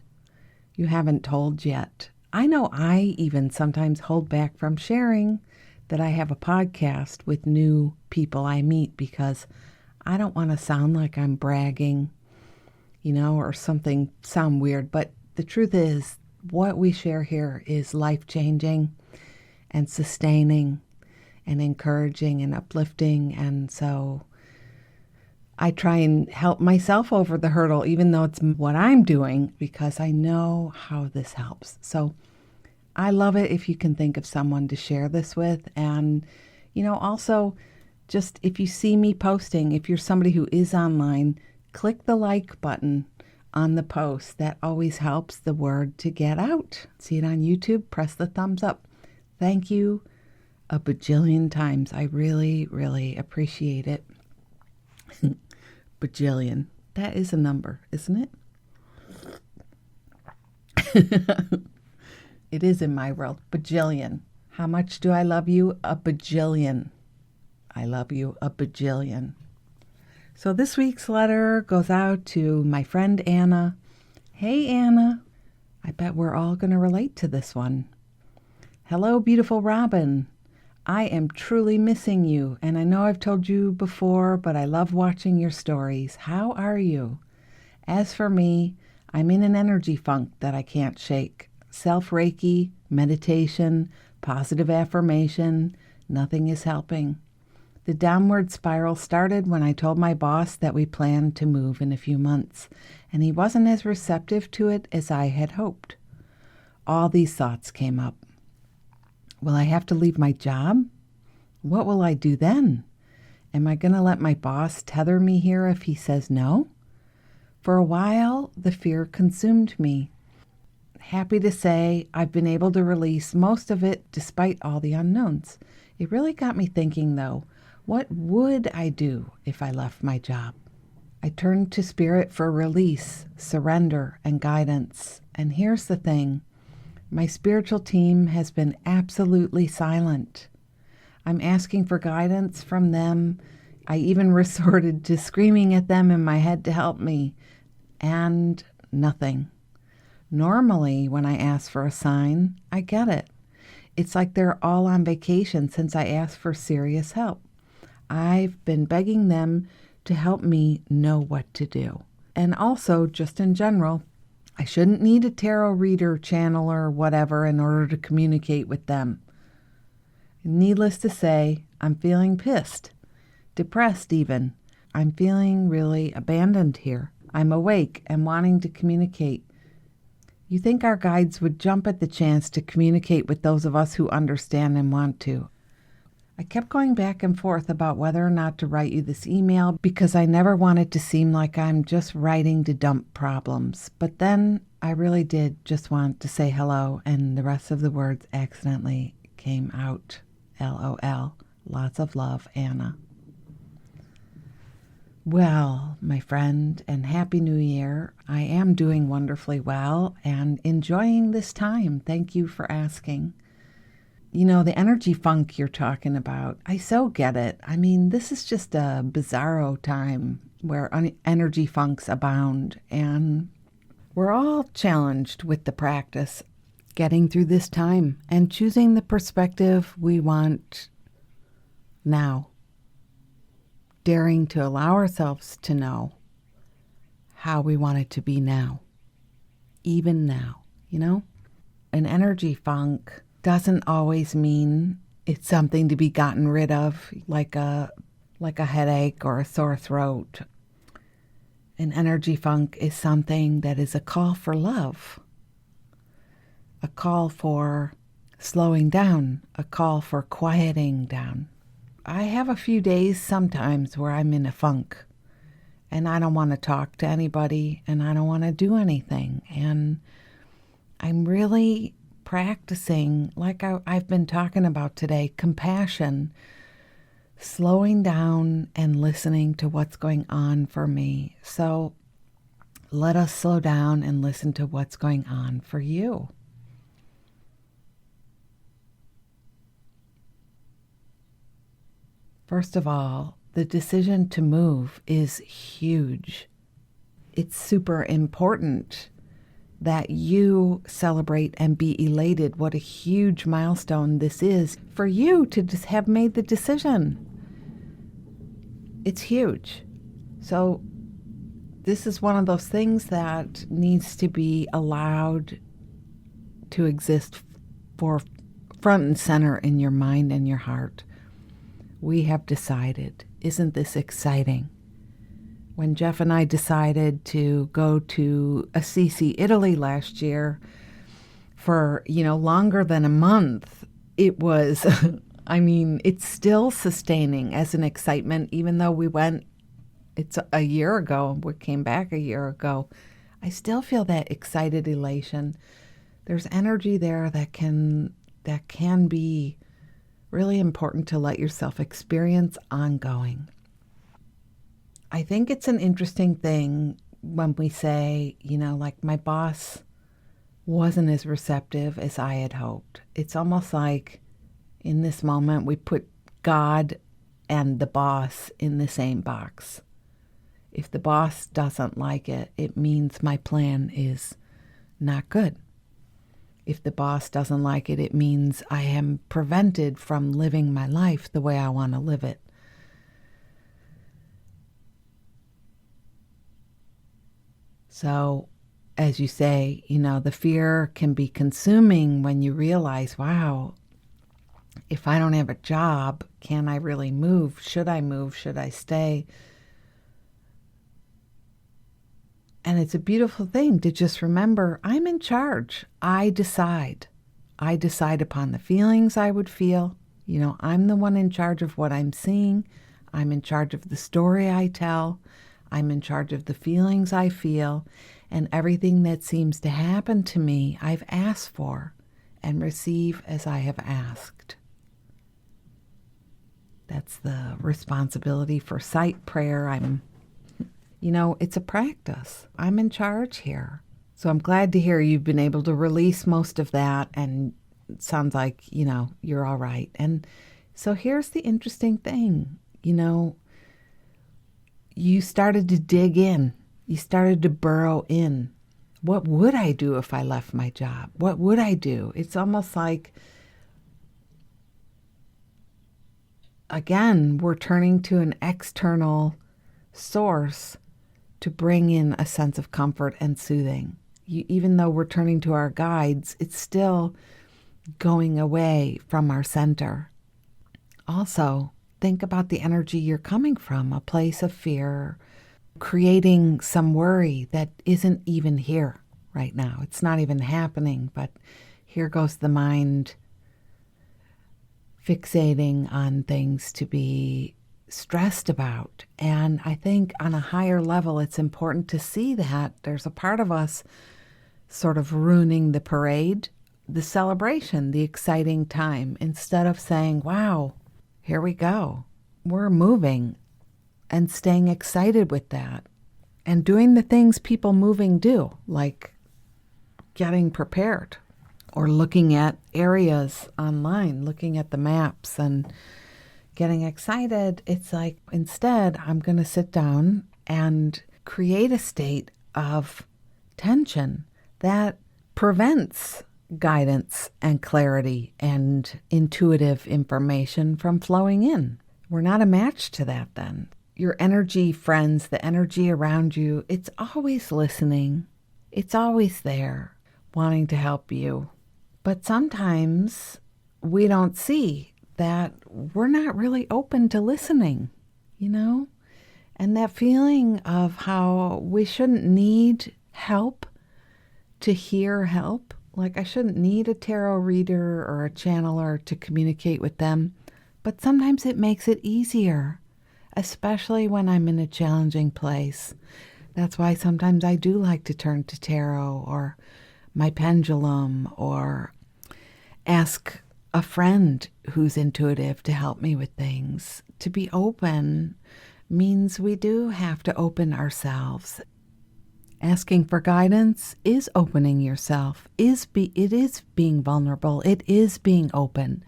you haven't told yet. I know I even sometimes hold back from sharing that I have a podcast with new people I meet because I don't want to sound like I'm bragging, or sound weird. But the truth is, what we share here is life-changing and sustaining and encouraging and uplifting. And so I try and help myself over the hurdle, even though it's what I'm doing, because I know how this helps. So I love it if you can think of someone to share this with. And, also just if you see me posting, if you're somebody who is online, click the like button on the post. That always helps the word to get out. See it on YouTube, press the thumbs up. Thank you a bajillion times. I really, really appreciate it. Bajillion. That is a number, isn't it? It is in my world. Bajillion. How much do I love you? A bajillion. I love you a bajillion. So this week's letter goes out to my friend Anna. Hey, Anna. I bet we're all going to relate to this one. Hello, beautiful Robin. I am truly missing you, and I know I've told you before, but I love watching your stories. How are you? As for me, I'm in an energy funk that I can't shake. Self-Reiki, meditation, positive affirmation, nothing is helping. The downward spiral started when I told my boss that we planned to move in a few months, and he wasn't as receptive to it as I had hoped. All these thoughts came up. Will I have to leave my job? What will I do then? Am I going to let my boss tether me here if he says no? For a while, the fear consumed me. Happy to say I've been able to release most of it despite all the unknowns. It really got me thinking, though, what would I do if I left my job? I turned to Spirit for release, surrender, and guidance. And here's the thing. My spiritual team has been absolutely silent. I'm asking for guidance from them. I even resorted to screaming at them in my head to help me. And nothing. Normally, when I ask for a sign, I get it. It's like they're all on vacation since I asked for serious help. I've been begging them to help me know what to do. And also, just in general, I shouldn't need a tarot reader, channeler, whatever in order to communicate with them. Needless to say, I'm feeling pissed, depressed even. I'm feeling really abandoned here. I'm awake and wanting to communicate. You think our guides would jump at the chance to communicate with those of us who understand and want to. I kept going back and forth about whether or not to write you this email because I never wanted to seem like I'm just writing to dump problems. But then I really did just want to say hello, and the rest of the words accidentally came out. LOL. Lots of love, Anna. Well, my friend, and Happy New Year. I am doing wonderfully well and enjoying this time. Thank you for asking. The energy funk you're talking about, I so get it. I mean, this is just a bizarro time where energy funks abound, and we're all challenged with the practice getting through this time and choosing the perspective we want now, daring to allow ourselves to know how we want it to be now, even now, An energy funk doesn't always mean it's something to be gotten rid of, like a headache or a sore throat. An energy funk is something that is a call for love, a call for slowing down, a call for quieting down. I have a few days sometimes where I'm in a funk and I don't want to talk to anybody and I don't want to do anything. And I'm really practicing, like I've been talking about today, compassion, slowing down and listening to what's going on for me. So let us slow down and listen to what's going on for you. First of all, the decision to move is huge. It's super important that you celebrate and be elated. What a huge milestone this is for you to just have made the decision. It's huge. So this is one of those things that needs to be allowed to exist for front and center in your mind and your heart. We have decided. Isn't this exciting? When Jeff and I decided to go to Assisi, Italy last year for, longer than a month, it was, it's still sustaining as an excitement, even though we went, it's a year ago, we came back a year ago. I still feel that excited elation. There's energy there that can be really important to let yourself experience ongoing. I think it's an interesting thing when we say, like my boss wasn't as receptive as I had hoped. It's almost like in this moment we put God and the boss in the same box. If the boss doesn't like it, it means my plan is not good. If the boss doesn't like it, it means I am prevented from living my life the way I want to live it. So, as you say, the fear can be consuming when you realize, wow, if I don't have a job, can I really move? Should I move? Should I stay? And it's a beautiful thing to just remember, I'm in charge. I decide. I decide upon the feelings I would feel. I'm the one in charge of what I'm seeing. I'm in charge of the story I tell. I'm in charge of the feelings I feel. And everything that seems to happen to me, I've asked for and receive as I have asked. That's the responsibility for sight prayer. It's a practice. I'm in charge here. So I'm glad to hear you've been able to release most of that, and it sounds like, you're all right. And so here's the interesting thing, you started to dig in. You started to burrow in. What would I do if I left my job? What would I do? It's almost like, again, we're turning to an external source to bring in a sense of comfort and soothing. Even though we're turning to our guides, it's still going away from our center. Also, think about the energy you're coming from, a place of fear, creating some worry that isn't even here right now. It's not even happening, but here goes the mind fixating on things to be stressed about. And I think on a higher level, it's important to see that there's a part of us sort of ruining the parade, the celebration, the exciting time, instead of saying, wow, here we go. We're moving, and staying excited with that and doing the things people moving do, like getting prepared or looking at areas online, looking at the maps and getting excited. It's like, instead, I'm going to sit down and create a state of tension that prevents guidance and clarity and intuitive information from flowing in. We're not a match to that then. Your energy, friends, the energy around you, it's always listening. It's always there, wanting to help you. But sometimes we don't see that we're not really open to listening, And that feeling of how we shouldn't need help to hear help, Like, I shouldn't need a tarot reader or a channeler to communicate with them, but sometimes it makes it easier, especially when I'm in a challenging place. That's why sometimes I do like to turn to tarot or my pendulum or ask a friend who's intuitive to help me with things. To be open means we do have to open ourselves. Asking for guidance is opening yourself, it is being vulnerable, it is being open.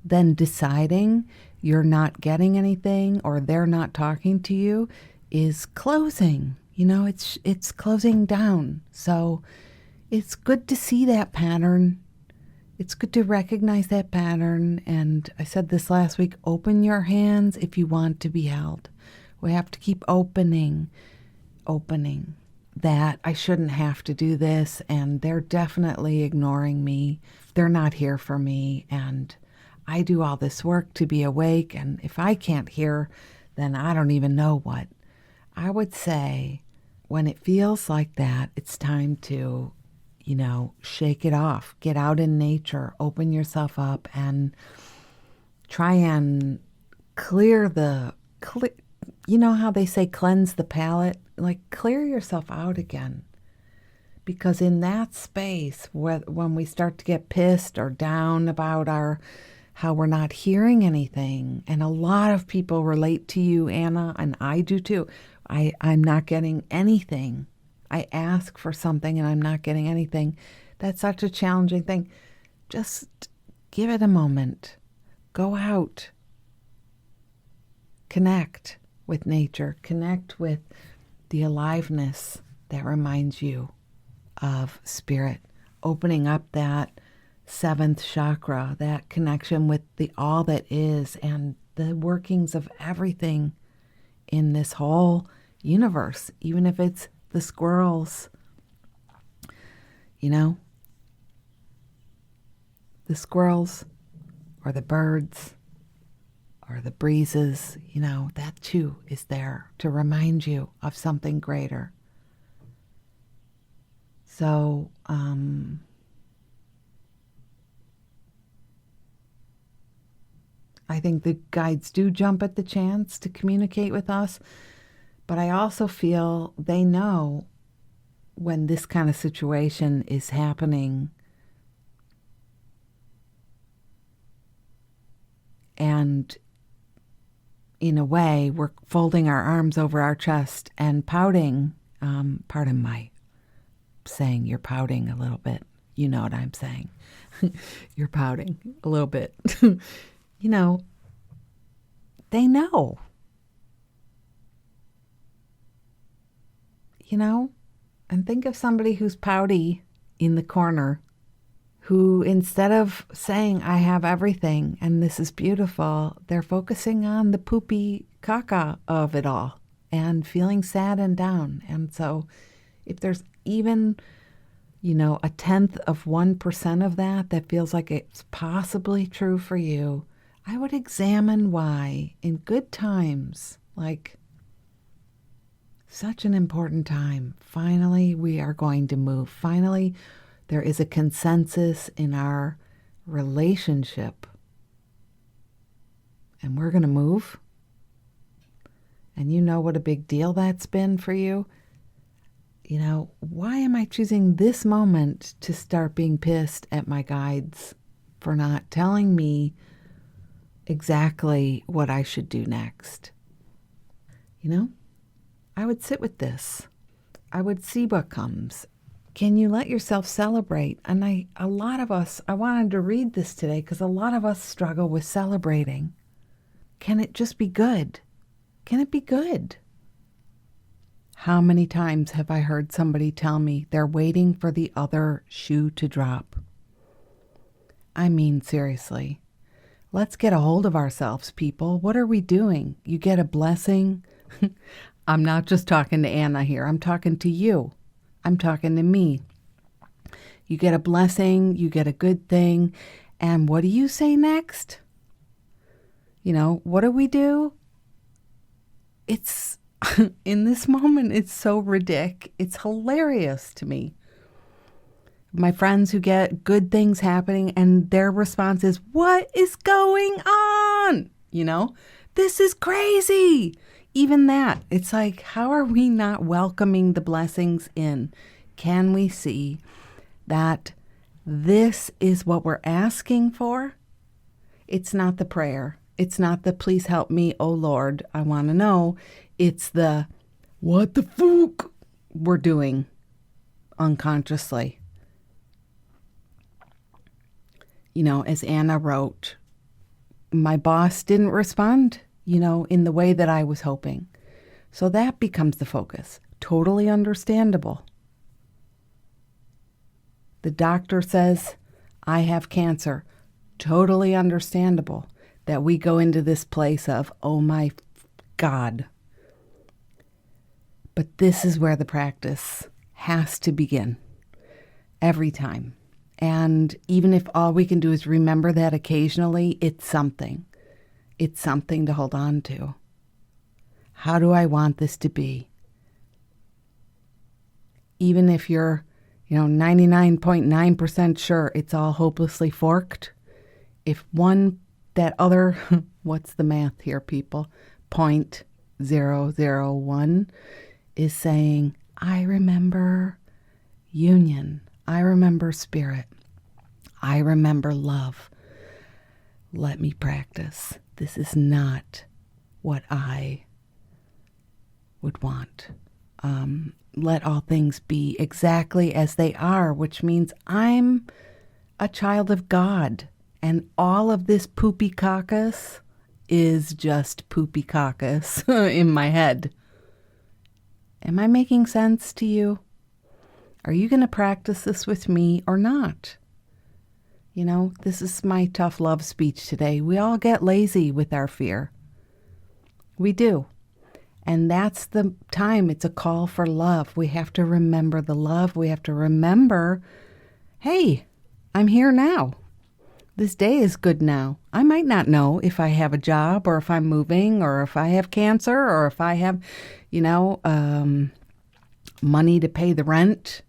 Then deciding you're not getting anything or they're not talking to you is closing. It's closing down. So it's good to see that pattern. It's good to recognize that pattern. And I said this last week, open your hands if you want to be held. We have to keep opening. That I shouldn't have to do this, and they're definitely ignoring me. They're not here for me, and I do all this work to be awake, and if I can't hear, then I don't even know what. I would say when it feels like that, it's time to, shake it off. Get out in nature, open yourself up, and try and clear you know how they say cleanse the palate? Like, clear yourself out again. Because in that space, when we start to get pissed or down about how we're not hearing anything, and a lot of people relate to you, Anna, and I do too. I'm not getting anything. I ask for something and I'm not getting anything. That's such a challenging thing. Just give it a moment. Go out. Connect with nature. Connect with the aliveness that reminds you of spirit. Opening up that seventh chakra, that connection with the all that is and the workings of everything in this whole universe, even if it's the squirrels, the squirrels or the birds or the breezes, that too is there to remind you of something greater. So, I think the guides do jump at the chance to communicate with us, but I also feel they know when this kind of situation is happening. And in a way, we're folding our arms over our chest and pouting. Pardon my saying you're pouting a little bit. You know what I'm saying. You're pouting a little bit. They know. And think of somebody who's pouty in the corner, who instead of saying, I have everything and this is beautiful, they're focusing on the poopy caca of it all and feeling sad and down. And so if there's even, a 1/10 of 1% of that feels like it's possibly true for you, I would examine why in good times, like such an important time. Finally, we are going to move. Finally, there is a consensus in our relationship. And we're going to move. And you know what a big deal that's been for you. Why am I choosing this moment to start being pissed at my guides for not telling me exactly what I should do next? I would sit with this. I would see what comes. Can you let yourself celebrate? And I wanted to read this today because a lot of us struggle with celebrating. Can it just be good? Can it be good? How many times have I heard somebody tell me they're waiting for the other shoe to drop? I mean, seriously. Let's get a hold of ourselves, people. What are we doing? You get a blessing. I'm not just talking to Anna here. I'm talking to you. I'm talking to me. You get a blessing. You get a good thing. And what do you say next? What do we do? It's, in this moment, it's so ridiculous. It's hilarious to me. My friends who get good things happening and their response is, what is going on? This is crazy. Even that, it's like, how are we not welcoming the blessings in? Can we see that this is what we're asking for? It's not the prayer. It's not the please help me, oh Lord, I want to know. It's the what the fuck we're doing unconsciously. As Anna wrote, my boss didn't respond, in the way that I was hoping. So that becomes the focus. Totally understandable. The doctor says, I have cancer. Totally understandable that we go into this place of, oh my God. But this is where the practice has to begin every time. And even if all we can do is remember that occasionally, it's something. It's something to hold on to. How do I want this to be? Even if you're, 99.9% sure it's all hopelessly forked, if that other, what's the math here, people? 0.001 is saying, I remember union. I remember spirit. I remember love. Let me practice. This is not what I would want. Let all things be exactly as they are, which means I'm a child of God. And all of this poopy caucus is just poopy caucus in my head. Am I making sense to you? Are you going to practice this with me or not? This is my tough love speech today. We all get lazy with our fear. We do. And that's the time. It's a call for love. We have to remember the love. We have to remember, hey, I'm here now. This day is good now. I might not know if I have a job or if I'm moving or if I have cancer or if I have, money to pay the rent.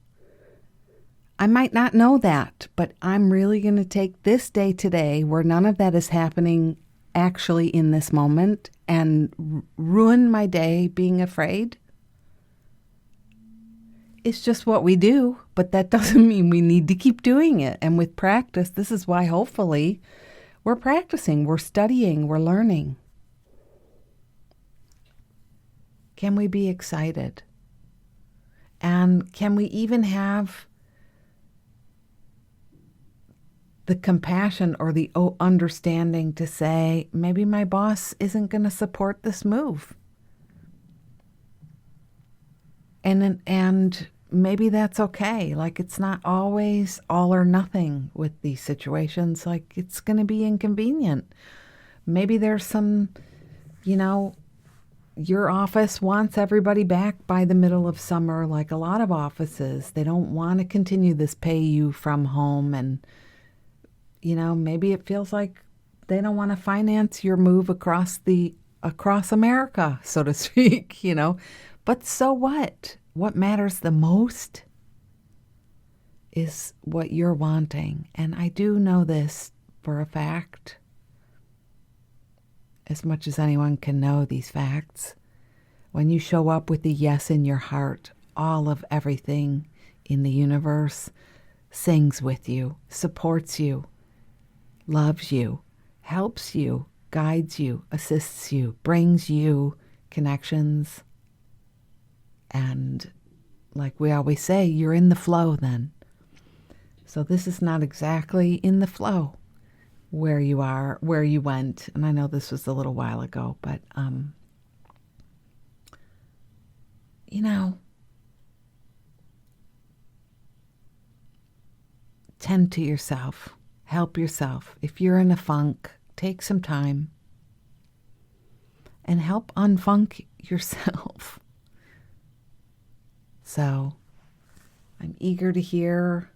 I might not know that, but I'm really going to take this day today where none of that is happening actually in this moment and ruin my day being afraid. It's just what we do, but that doesn't mean we need to keep doing it. And with practice, this is why hopefully we're practicing, we're studying, we're learning. Can we be excited? And can we even have the compassion or the understanding to say, maybe my boss isn't going to support this move. And maybe that's okay. Like, it's not always all or nothing with these situations. Like, it's going to be inconvenient. Maybe there's some, your office wants everybody back by the middle of summer, like a lot of offices. They don't want to continue this pay you from home. And, maybe it feels like they don't want to finance your move across America, so to speak, But so what? What matters the most is what you're wanting. And I do know this for a fact, as much as anyone can know these facts. When you show up with the yes in your heart, all of everything in the universe sings with you, supports you, loves you, helps you, guides you, assists you, brings you connections. And like we always say, you're in the flow then. So this is not exactly in the flow where you are, where you went. And I know this was a little while ago, but, tend to yourself. Help yourself. If you're in a funk, take some time and help unfunk yourself. So I'm eager to hear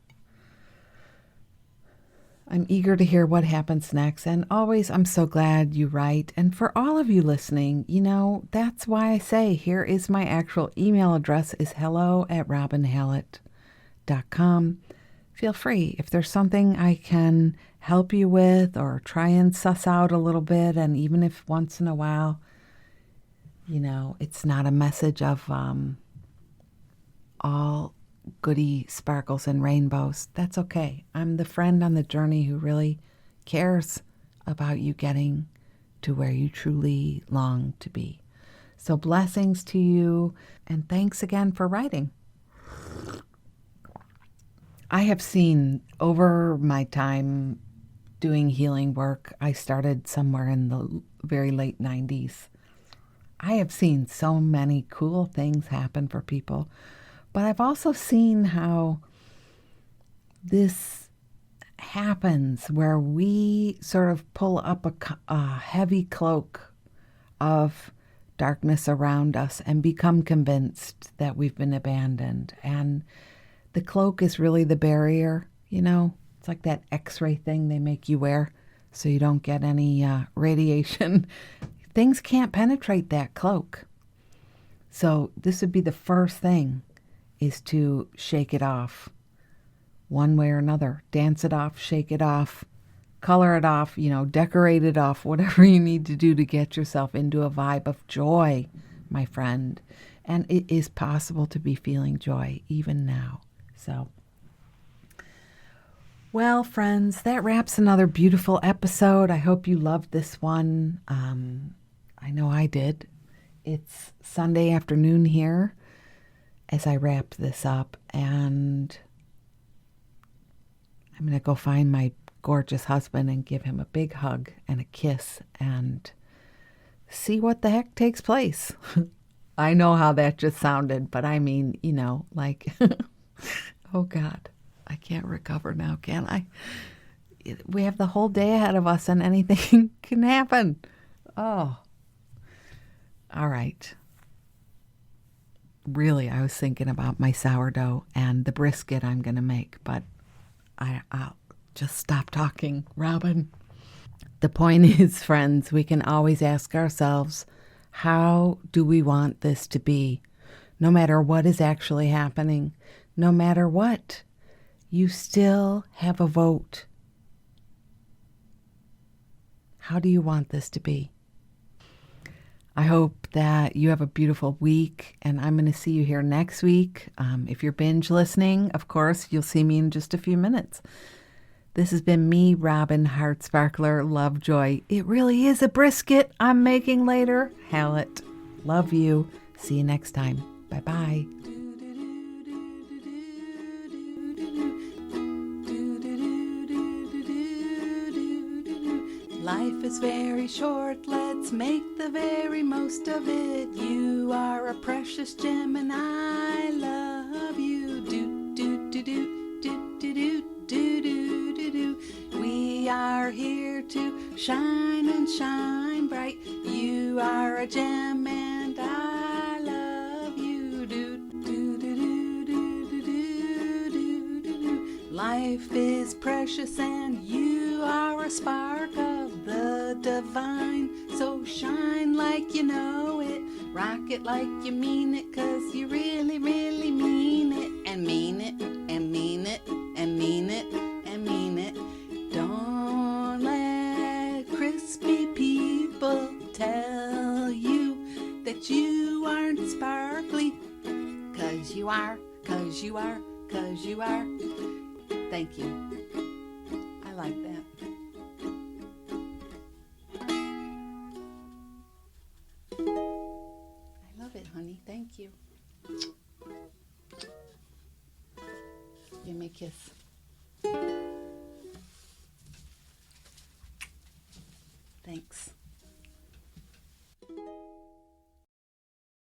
what happens next. And always, I'm so glad you write. And for all of you listening, that's why I say, here is my actual email address is hello@robinhallett.com. feel free. If there's something I can help you with or try and suss out a little bit, and even if once in a while, it's not a message of all goody sparkles and rainbows, that's okay. I'm the friend on the journey who really cares about you getting to where you truly long to be. So blessings to you, and thanks again for writing. I have seen over my time doing healing work, I started somewhere in the very late 90s. I have seen so many cool things happen for people, but I've also seen how this happens where we sort of pull up a heavy cloak of darkness around us and become convinced that we've been abandoned. And the cloak is really the barrier, It's like that X-ray thing they make you wear so you don't get any radiation. Things can't penetrate that cloak. So this would be the first thing, is to shake it off one way or another. Dance it off, shake it off, color it off, decorate it off, whatever you need to do to get yourself into a vibe of joy, my friend. And it is possible to be feeling joy even now. So, well, friends, that wraps another beautiful episode. I hope you loved this one. I know I did. It's Sunday afternoon here as I wrap this up, and I'm going to go find my gorgeous husband and give him a big hug and a kiss and see what the heck takes place. I know how that just sounded, but I mean, like, oh God, I can't recover now, can I? We have the whole day ahead of us and anything can happen. Oh, all right. Really, I was thinking about my sourdough and the brisket I'm going to make, but I'll just stop talking, Robin. The point is, friends, we can always ask ourselves, how do we want this to be? No matter what is actually happening, no matter what, you still have a vote. How do you want this to be? I hope that you have a beautiful week, and I'm going to see you here next week. If you're binge listening, of course, you'll see me in just a few minutes. This has been me, Robin, Heart Sparkler, Lovejoy. It really is a brisket I'm making later. Hail it. Love you. See you next time. Bye-bye. Life is very short, let's make the very most of it. You are a precious gem and I love you. Do, do, do, do, do, do, do, do, do, do, do. We are here to shine and shine bright. You are a gem and I love you. Do, do, do, do, do, do, do, do, do. Life is precious and you are a spark of the divine. So shine like you know it, rock it like you mean it, 'cause you really, really mean it, and mean it, and mean it, and mean it, and mean it. Don't let crispy people tell you that you aren't sparkly, 'cause you are, 'cause you are, 'cause you are. Thank you. I like that. I love it, honey. Thank you. Give me a kiss.